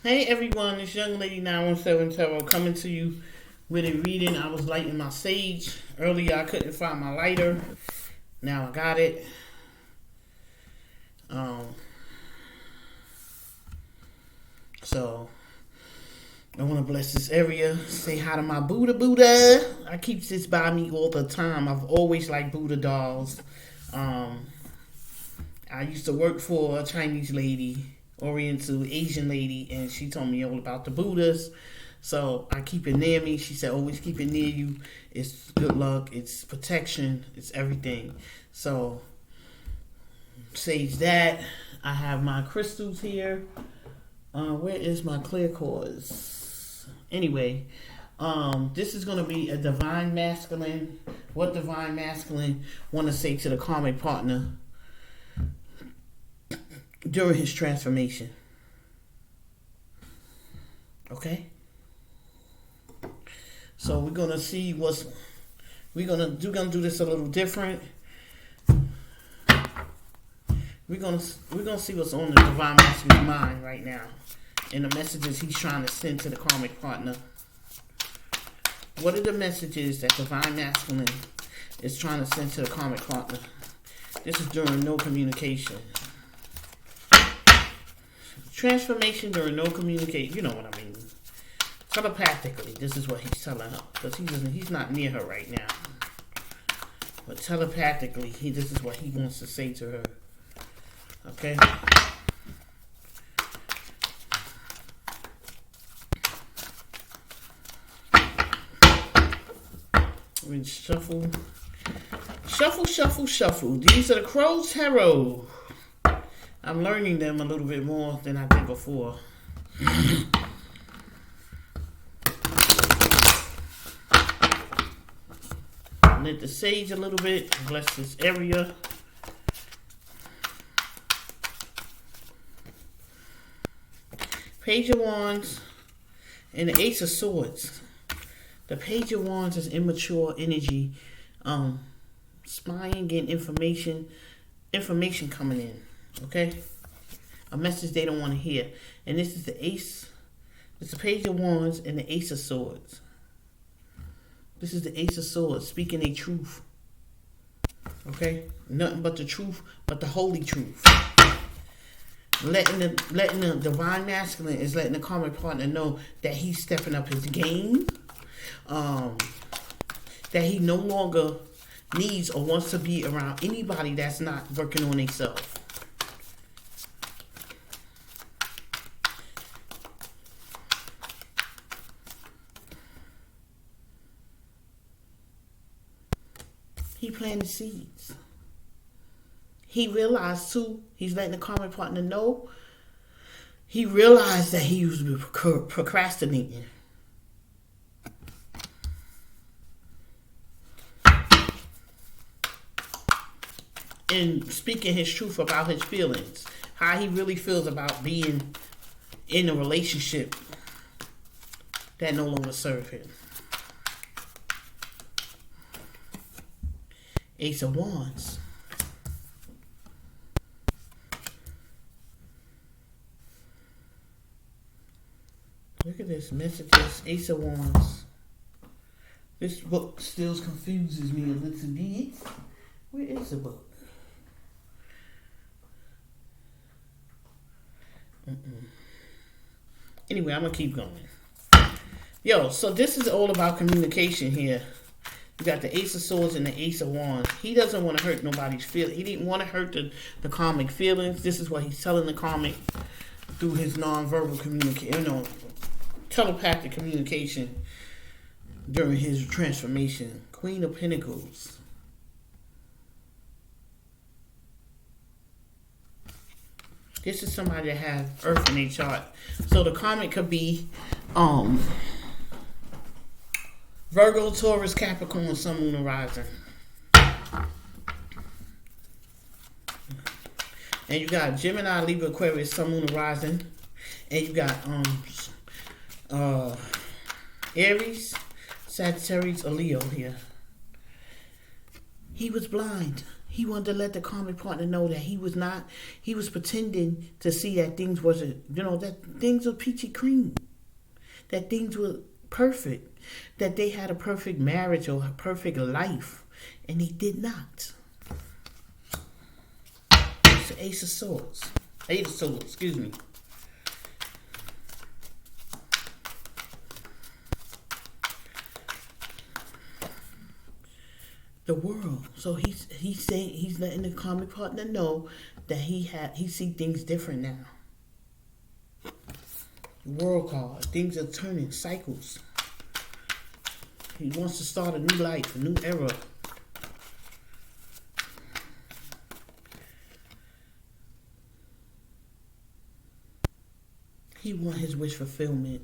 Hey everyone, it's Young Lady 917 Tarot coming to you with a reading. I was lighting my sage. Earlier I couldn't find my lighter. Now I got it. So I want to bless this area. Say hi to my Buddha. I keep this by me all the time. I've always liked Buddha dolls. I used to work for a Chinese lady, Oriental Asian lady, and she told me all about the Buddhas. So I keep it near me. She said, always keep it near you. It's good luck. It's protection. It's everything. So sage that. I have my crystals here. Where is my clear quartz? Anyway, this is going to be a divine masculine. What divine masculine want to say to the karmic partner during his transformation? Okay, so we're gonna see what's we're gonna do this a little different. We're gonna see what's on the divine masculine's mind right now and the messages he's trying to send to the karmic partner. What are the messages that divine masculine is trying to send to the karmic partner? This is during no communication. Transformation during no communication. You know what I mean. Telepathically, this is what he's telling her, because he's not near her right now. But telepathically, this is what he wants to say to her. Okay. We shuffle. These are the Crow's Tarot. I'm learning them a little bit more than I did before. Lit the sage a little bit. Bless this area. Page of Wands and the Ace of Swords. The Page of Wands is immature energy. Spying, getting information coming in. Okay, a message they don't want to hear. And this is the Ace. It's the Page of Wands and the Ace of Swords. This is the Ace of Swords speaking a truth. Okay, nothing but the truth, but the holy truth. Letting the divine masculine is letting the karmic partner know that he's stepping up his game. That he no longer needs or wants to be around anybody that's not working on themselves. He planted seeds. He realized too, he's letting the karmic partner know, he realized that he was procrastinating. And speaking his truth about his feelings. How he really feels about being in a relationship that no longer serves him. Ace of Wands. Look at this messages. Ace of Wands. This book still confuses me a little bit. Where is the book? Anyway, I'm gonna keep going. Yo, so this is all about communication here. You got the Ace of Swords and the Ace of Wands. He doesn't want to hurt nobody's feelings. He didn't want to hurt the karmic feelings. This is what he's telling the karmic through his non-verbal communication, telepathic communication during his transformation. Queen of Pentacles. This is somebody that has Earth in their chart. So the karmic could be Virgo, Taurus, Capricorn, Sun, Moon, and Rising. And you got Gemini, Libra, Aquarius, Sun, Moon, and Rising. And you got Aries, Sagittarius, or Leo here. He was blind. He wanted to let the karmic partner know that he was not, he was pretending to see that things wasn't, that things were peachy cream. That things were perfect. That they had a perfect marriage or a perfect life. And they did not. It's the Ace of Swords. Eight of Swords, excuse me. The world. So he's saying, he's letting the karmic partner know that he see things different now. World card. Things are turning, cycles. He wants to start a new life, a new era. He wants his wish fulfillment.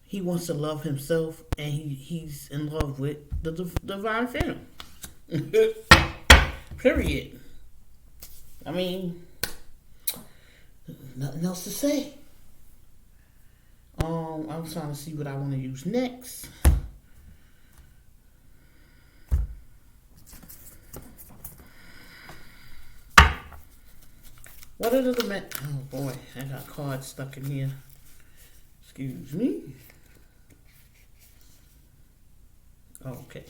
He wants to love himself, and he's in love with the divine feminine. Period. I mean, nothing else to say. I'm trying to see what I want to use next. What are the oh boy, I got cards stuck in here. Excuse me. Okay.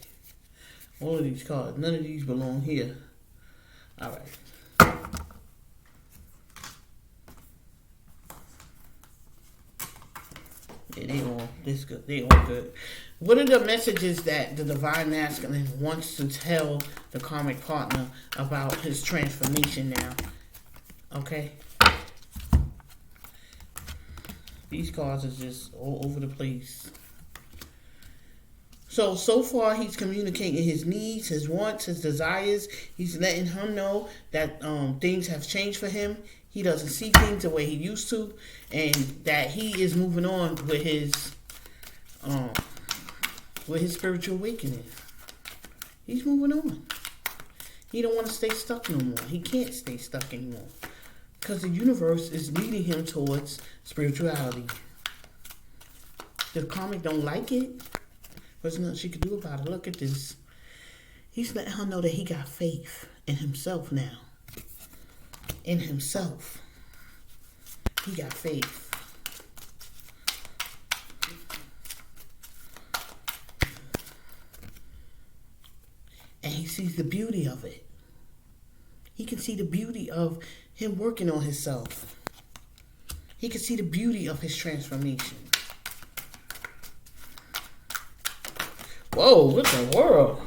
All of these cards, none of these belong here. All right. Yeah, they all this good. They all good. What are the messages that the divine masculine wants to tell the karmic partner about his transformation now? Okay. These cards are just all over the place. So far he's communicating his needs, his wants, his desires. He's letting her know that things have changed for him. He doesn't see things the way he used to, and that he is moving on with his spiritual awakening. He's moving on. He don't want to stay stuck no more. He can't stay stuck anymore. Because the universe is leading him towards spirituality. The karmic don't like it. There's nothing she could do about it. Look at this. He's letting her know that he got faith in himself now. In himself. He got faith. And he sees the beauty of it. He can see the beauty of him working on himself. He can see the beauty of his transformation. Whoa, what the world?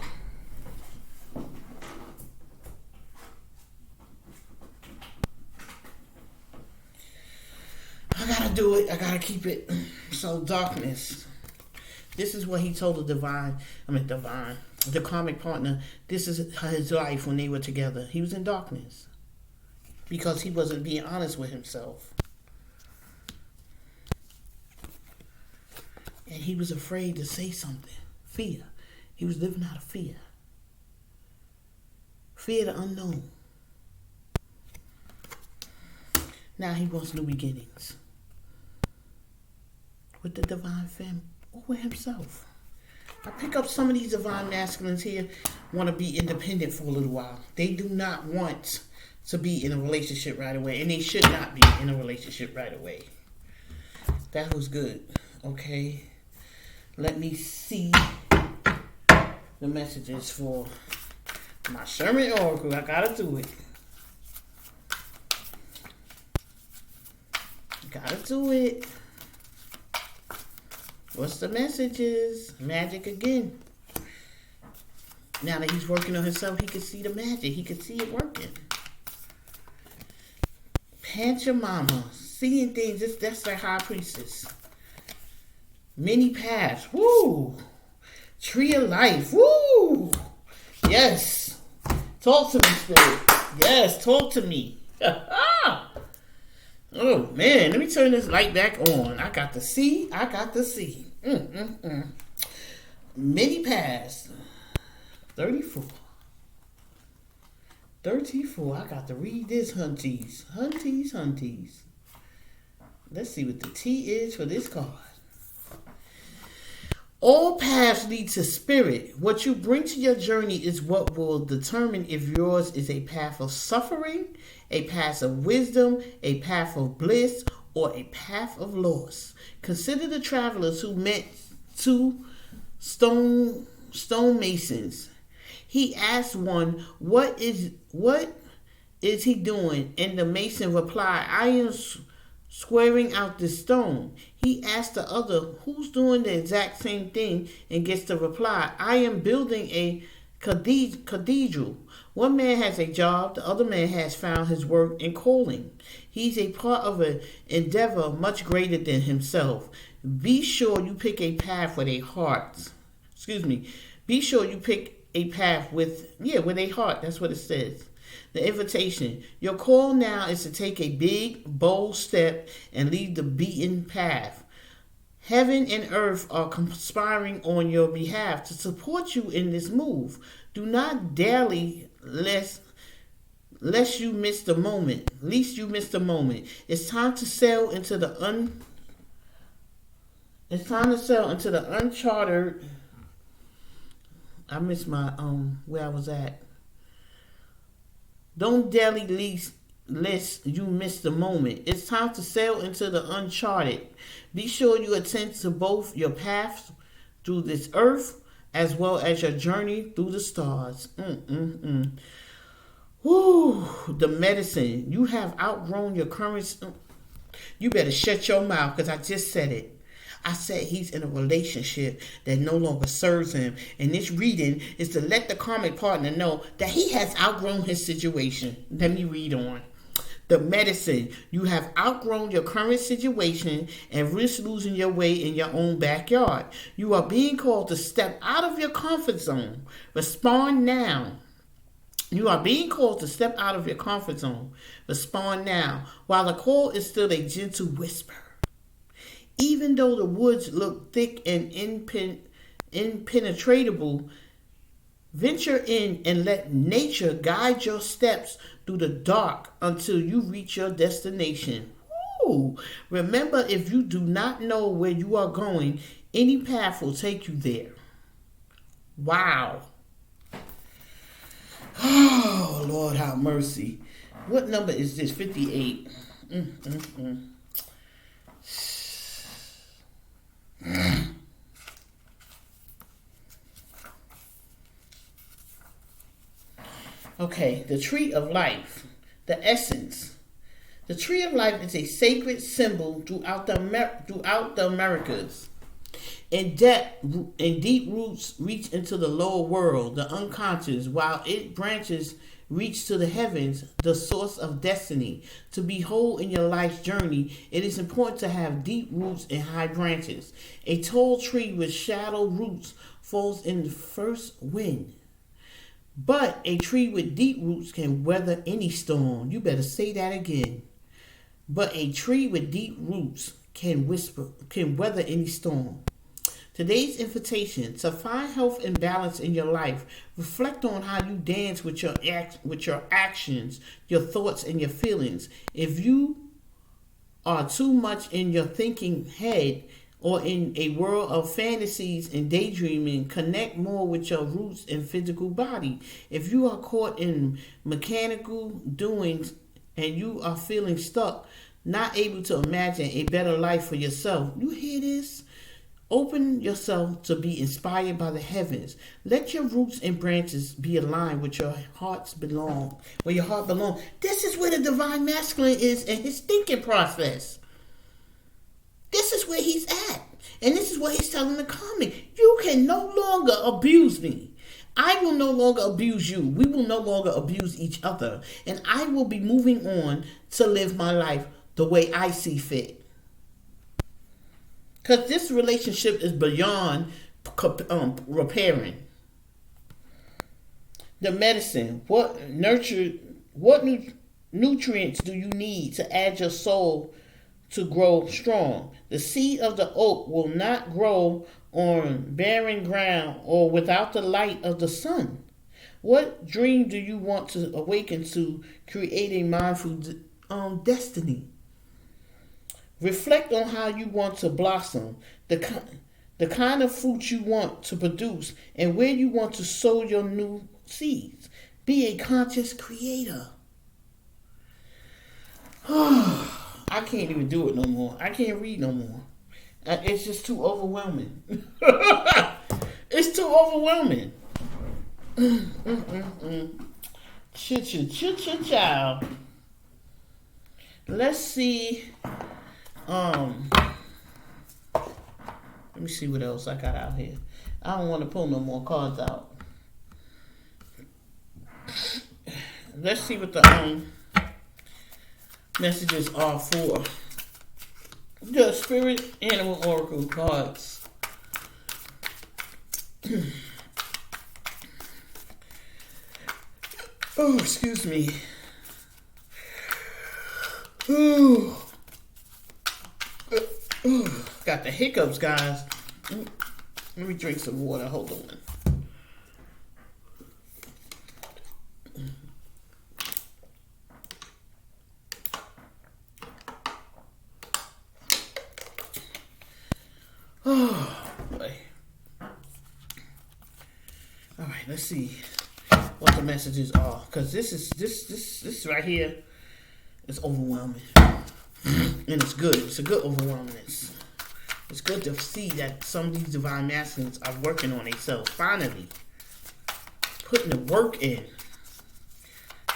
I gotta do it. I gotta keep it. So darkness. This is what he told the the karmic partner. This is his life when they were together. He was in darkness. Because he wasn't being honest with himself. And he was afraid to say something. Fear. He was living out of fear. Fear the unknown. Now he wants new beginnings. With the divine femme. Or with himself. I pick up some of these divine masculines here. Want to be independent for a little while. They do not want to be in a relationship right away. And they should not be in a relationship right away. That was good. Okay. Let me see the messages for my Sherman Oracle. I gotta do it. Gotta do it. What's the messages? Magic again. Now that he's working on himself, he can see the magic. He can see it working. Pachamama. Seeing things. That's their high priestess. Many paths. Woo. Tree of life. Woo. Yes. Talk to me, Spirit. Yes, talk to me. Oh, man. Let me turn this light back on. I got to see. Many paths. 34. I got to read this, hunties. Hunties. Let's see what the T is for this card. All paths lead to spirit. What you bring to your journey is what will determine if yours is a path of suffering, a path of wisdom, a path of bliss, or a path of loss. Consider the travelers who met two stonemasons. He asked one, what is he doing? And the mason replied, I am squaring out this stone. He asked the other, who's doing the exact same thing? And gets the reply, I am building a cathedral. One man has a job, the other man has found his work and calling. He's a part of an endeavor much greater than himself. Be sure you pick a path with a heart. Be sure you pick a path with a heart. That's what it says. The invitation. Your call now is to take a big, bold step and leave the beaten path. Heaven and earth are conspiring on your behalf to support you in this move. Do not dally lest you miss the moment. Least you miss the moment. It's time to sail into the uncharted. I missed my where I was at. Don't dally lest you miss the moment. It's time to sail into the uncharted. Be sure you attend to both your paths through this earth as well as your journey through the stars. Woo, the medicine. You have outgrown your current. You better shut your mouth because I just said it. I said he's in a relationship that no longer serves him. And this reading is to let the karmic partner know that he has outgrown his situation. Let me read on. The medicine. You have outgrown your current situation and risk losing your way in your own backyard. You are being called to step out of your comfort zone. Respond now. You are being called to step out of your comfort zone. Respond now. While the call is still a gentle whisper. Even though the woods look thick and impenetrable, venture in and let nature guide your steps through the dark until you reach your destination. Woo! Remember, if you do not know where you are going, any path will take you there. Wow. Oh, Lord, have mercy. What number is this? 58. Okay, the tree of life, the essence. The tree of life is a sacred symbol throughout the Americas. And deep roots reach into the lower world, the unconscious, while its branches reach to the heavens, the source of destiny. To be whole in your life's journey, it is important to have deep roots and high branches. A tall tree with shallow roots falls in the first wind. But a tree with deep roots can weather any storm. You better say that again. But a tree with deep roots can weather any storm. Today's invitation to find health and balance in your life. Reflect on how you dance with your actions, your thoughts, and your feelings. If you are too much in your thinking head or in a world of fantasies and daydreaming, connect more with your roots and physical body. If you are caught in mechanical doings and you are feeling stuck, not able to imagine a better life for yourself, you hear this? Open yourself to be inspired by the heavens. Let your roots and branches be aligned with your hearts belong, where your heart belongs. This is where the divine masculine is in his thinking process. This is where he's at. And this is what he's telling the karmic. You can no longer abuse me. I will no longer abuse you. We will no longer abuse each other. And I will be moving on to live my life the way I see fit. Because this relationship is beyond repairing. The medicine. What nutrients do you need to add your soul to grow strong? The seed of the oak will not grow on barren ground or without the light of the sun. What dream do you want to awaken to create a mindful destiny? Reflect on how you want to blossom. The the kind of fruit you want to produce, and where you want to sow your new seeds. Be a conscious creator. I can't even do it no more. I can't read no more. It's just too overwhelming. It's too overwhelming. Child. Let's see. Let me see what else I got out here. I don't want to pull no more cards out. Let's see what the messages are for the Spirit Animal Oracle cards. Oh, excuse me. Ooh. Got the hiccups, guys. Let me drink some water. Hold on. Oh, boy. All right, let's see what the messages are, because this right here is overwhelming, and it's good. It's a good overwhelmingness. It's good to see that some of these divine masculines are working on themselves. Finally, putting the work in.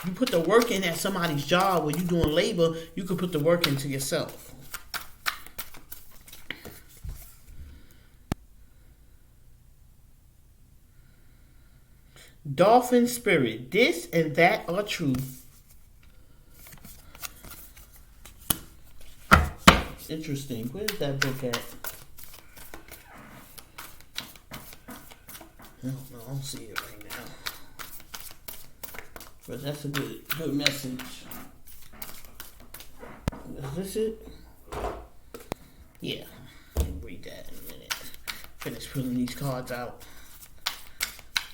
You put the work in at somebody's job where you're doing labor. You can put the work into yourself. Dolphin spirit, this and that are true. Interesting. Where's that book at? I don't see it right now. But that's a good message. Is this it? Yeah. I'll read that in a minute. Finish pulling these cards out.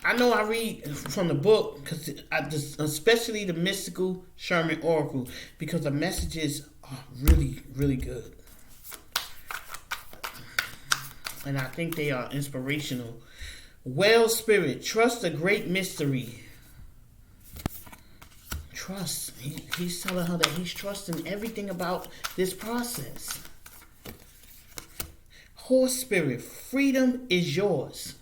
I know I read from the book, because especially the Mystical Sherman Oracle, because the messages are really, really good. And I think they are inspirational. Well, spirit, trust the great mystery. Trust. He's telling her that he's trusting everything about this process. Horse spirit, freedom is yours.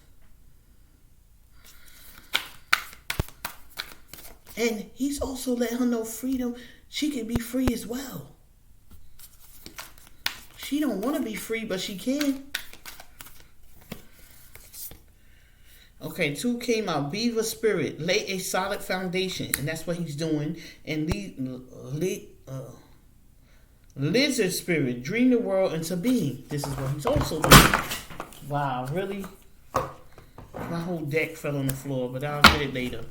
And he's also letting her know freedom, she can be free as well. She don't want to be free, but she can. Okay, 2 came out. Beaver spirit, lay a solid foundation. And that's what he's doing. And lizard spirit, dream the world into being. This is what he's also doing. Wow, really? My whole deck fell on the floor, but I'll get it later.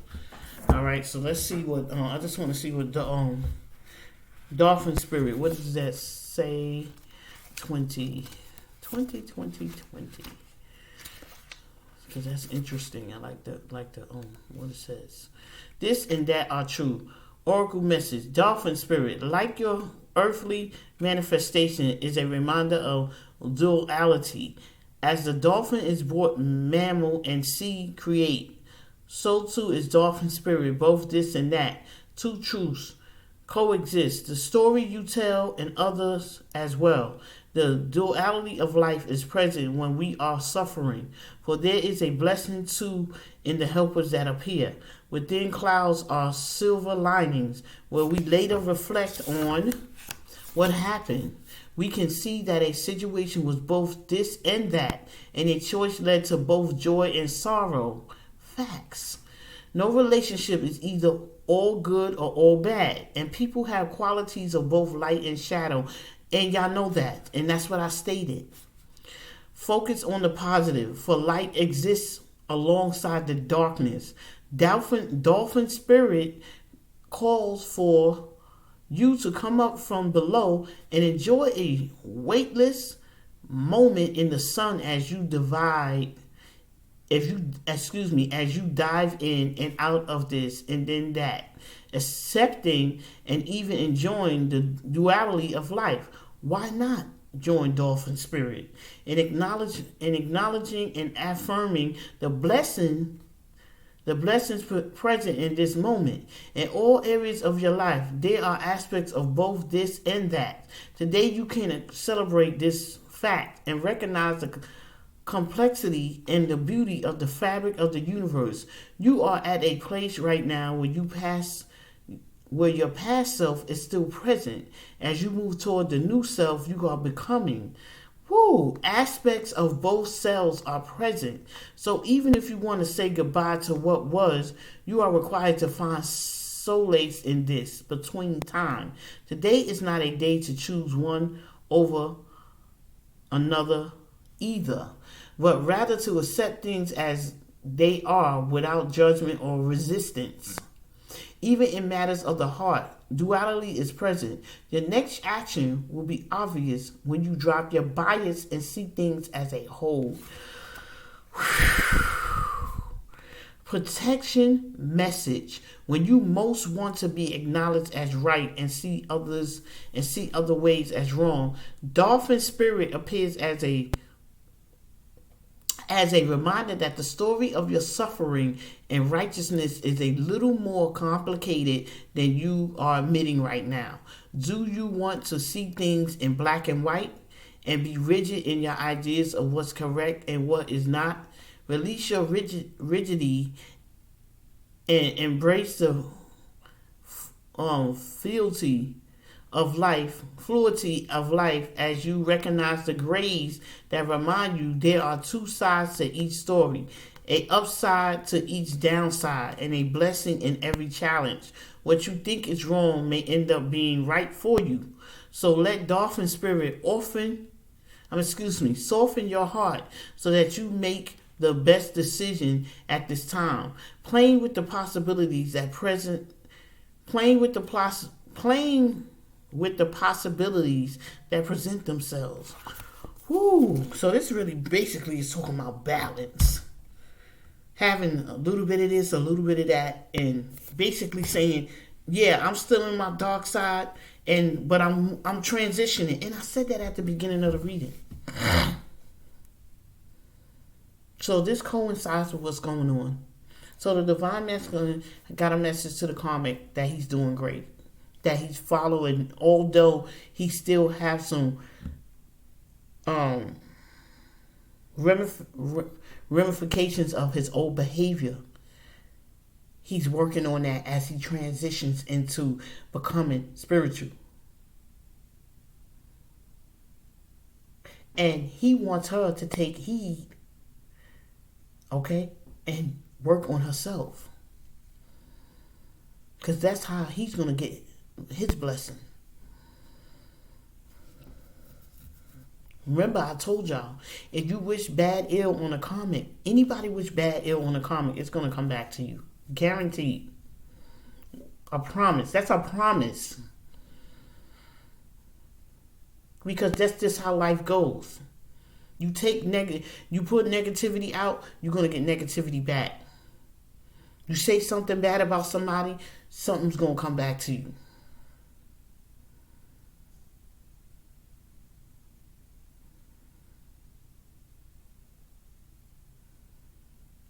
Alright, so let's see what, I just want to see what the dolphin spirit, what does that say? 20. Because that's interesting. I like the what it says. This and that are true. Oracle message. Dolphin spirit, like your earthly manifestation, is a reminder of duality. As the dolphin is brought mammal and sea create, so too is dolphin spirit, both this and that. 2 truths coexist. The story you tell and others as well. The duality of life is present when we are suffering, for there is a blessing too in the helpers that appear. Within clouds are silver linings, where we later reflect on what happened. We can see that a situation was both this and that, and a choice led to both joy and sorrow. Facts. No relationship is either all good or all bad, and people have qualities of both light and shadow, and y'all know that, and that's what I stated. Focus on the positive, for light exists alongside the darkness. Dolphin spirit calls for you to come up from below and enjoy a weightless moment in the sun as you as you dive in and out of this and then that, accepting and even enjoying the duality of life. Why not? join dolphin spirit in acknowledging and affirming the blessings present in this moment. In all areas of your life, there are aspects of both this and that. Today, you can celebrate this fact and recognize the complexity and the beauty of the fabric of the universe. You are at a place right now where your past self is still present. As you move toward the new self you are becoming, aspects of both selves are present. So even if you want to say goodbye to what was, you are required to find solace in this between time. Today is not a day to choose one over another either, but rather to accept things as they are without judgment or resistance. Even in matters of the heart, duality is present. Your next action will be obvious when you drop your bias and see things as a whole. Protection message. When you most want to be acknowledged as right and see other ways as wrong, dolphin spirit appears as a reminder that the story of your suffering and righteousness is a little more complicated than you are admitting right now. Do you want to see things in black and white and be rigid in your ideas of what's correct and what is not? Release your rigidity and embrace the fluidity of life as you recognize the grays that remind you there are two sides to each story, a upside to each downside, and a blessing in every challenge. What you think is wrong may end up being right for you. So let dolphin spirit soften your heart so that you make the best decision at this time. Playing with the possibilities that present themselves. So this really basically is talking about balance. Having a little bit of this, a little bit of that, and basically saying, yeah, I'm still in my dark side, but I'm transitioning. And I said that at the beginning of the reading. So this coincides with what's going on. So the divine masculine got a message to the karmic that he's doing great, that he's following, although he still has some ramifications of his old behavior. He's working on that as he transitions into becoming spiritual. And he wants her to take heed, and work on herself. Because that's how he's going to get his blessing. Remember, I told y'all, if you wish bad ill on a karmic, anybody wish bad ill on a karmic, it's going to come back to you. Guaranteed. A promise. That's a promise. Because that's just how life goes. You you put negativity out, you're going to get negativity back. You say something bad about somebody, something's going to come back to you.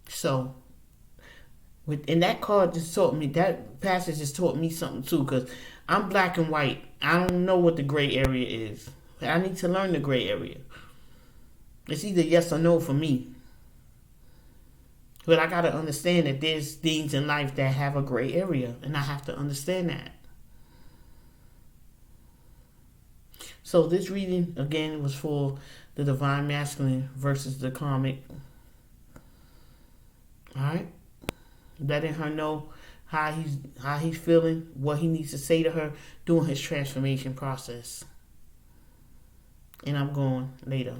So, and that card just taught me, that passage just taught me something too, because I'm black and white. I don't know what the gray area is. I need to learn the gray area. It's either yes or no for me. But I got to understand that there's things in life that have a gray area, and I have to understand that. So this reading, again, was for the divine masculine versus the karmic. Alright? Letting her know how he's feeling, what he needs to say to her during his transformation process. And I'm going later.